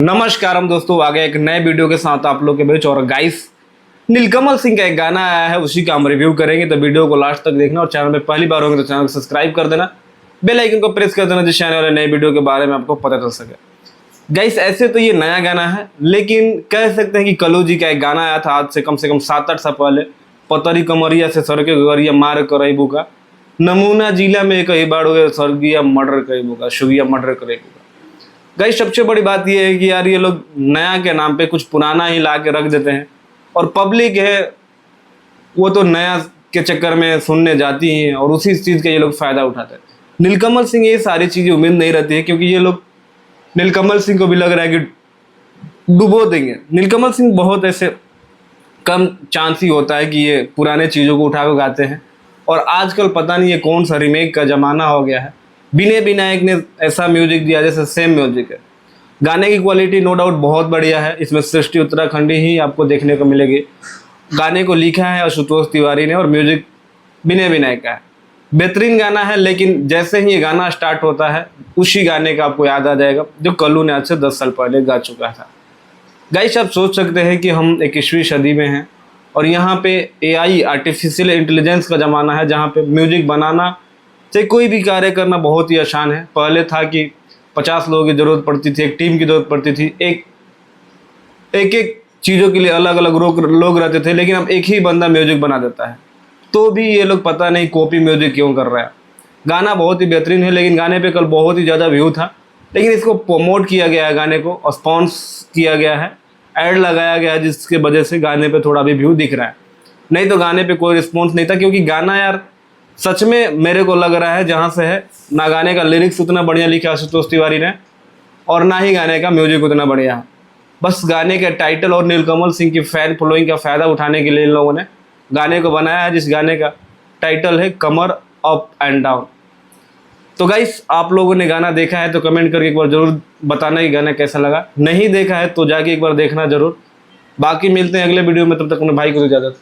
नमस्कार हम दोस्तों, आ गए एक नए वीडियो के साथ आप लोग के बीच। और गाइस, नीलकमल सिंह का एक गाना आया है, उसी का हम रिव्यू करेंगे, तो वीडियो को लास्ट तक देखना। और चैनल पे पहली बार होंगे तो चैनल को सब्सक्राइब कर देना, बेल आइकन को प्रेस कर देना, जिससे आने वाले नए वीडियो के बारे में आपको पता चल सके। गाइस, ऐसे तो ये नया गाना है, लेकिन कह सकते हैं कि कल्लू जी का एक गाना आया था आज से कम 7-8 साल पहले। पतरी कमरिया से सड़के गरिया मार करईबू का नमूना जिला में कई बार हुए स्वर्गीय मर्डर कईबू का सुगिया मर्डर कईबू का। गाइस, सबसे बड़ी बात यह है कि यार ये लोग नया के नाम पे कुछ पुराना ही ला के रख देते हैं, और पब्लिक है वो तो नया के चक्कर में सुनने जाती है और उसी चीज़ का ये लोग फ़ायदा उठाते हैं। नीलकमल सिंह ये सारी चीज़ें उम्मीद नहीं रहती है, क्योंकि ये लोग नीलकमल सिंह को भी लग रहा है कि डुबो देंगे। नीलकमल सिंह बहुत ऐसे कम चांस ही होता है कि ये पुराने चीज़ों को उठा कर गाते हैं। और आजकल पता नहीं ये कौन सा रीमेक का ज़माना हो गया है। विनय विनायक ने ऐसा म्यूजिक दिया जैसे सेम म्यूजिक है। गाने की क्वालिटी नो डाउट बहुत बढ़िया है, इसमें सृष्टि उत्तराखंडी ही आपको देखने को मिलेगी। गाने को लिखा है आशुतोष तिवारी ने और म्यूजिक विनय विनायक का है। बेहतरीन गाना है, लेकिन जैसे ही ये गाना स्टार्ट होता है उसी गाने का आपको याद आ जाएगा जो कल्लू ने आज से 10 साल पहले गा चुका था। गाइस, आप सोच सकते हैं कि हम 21वीं सदी में हैं और यहाँ पे AI आर्टिफिशियल इंटेलिजेंस का ज़माना है, जहाँ पे म्यूजिक बनाना चाहे कोई भी कार्य करना बहुत ही आसान है। पहले था कि 50 लोगों की ज़रूरत पड़ती थी, एक टीम की ज़रूरत पड़ती थी, एक चीज़ों के लिए अलग अलग लोग रहते थे, लेकिन अब एक ही बंदा म्यूजिक बना देता है। तो भी ये लोग पता नहीं कॉपी म्यूजिक क्यों कर रहा है। गाना बहुत ही बेहतरीन है, लेकिन गाने पे कल बहुत ही ज़्यादा व्यू था, लेकिन इसको प्रमोट किया गया है, गाने को स्पॉन्स किया गया है, ऐड लगाया गया है, जिसके वजह से गाने पे थोड़ा भी व्यू दिख रहा है। नहीं तो गाने पे कोई रिस्पॉन्स नहीं था, क्योंकि गाना यार सच में मेरे को लग रहा है जहाँ से है ना, गाने का लिरिक्स उतना बढ़िया लिखा आशुतोष तिवारी ने और ना ही गाने का म्यूजिक उतना बढ़िया है। बस गाने के टाइटल और नीलकमल सिंह की फैन फॉलोइंग का फ़ायदा उठाने के लिए इन लोगों ने गाने को बनाया है, जिस गाने का टाइटल है कमर अप एंड डाउन। तो गाइस, आप लोगों ने गाना देखा है तो कमेंट करके एक बार ज़रूर बताना कि गाना कैसा लगा। नहीं देखा है तो जाके एक बार देखना ज़रूर। बाकी मिलते हैं अगले वीडियो में, तब तक अपने भाई को इजाज़त।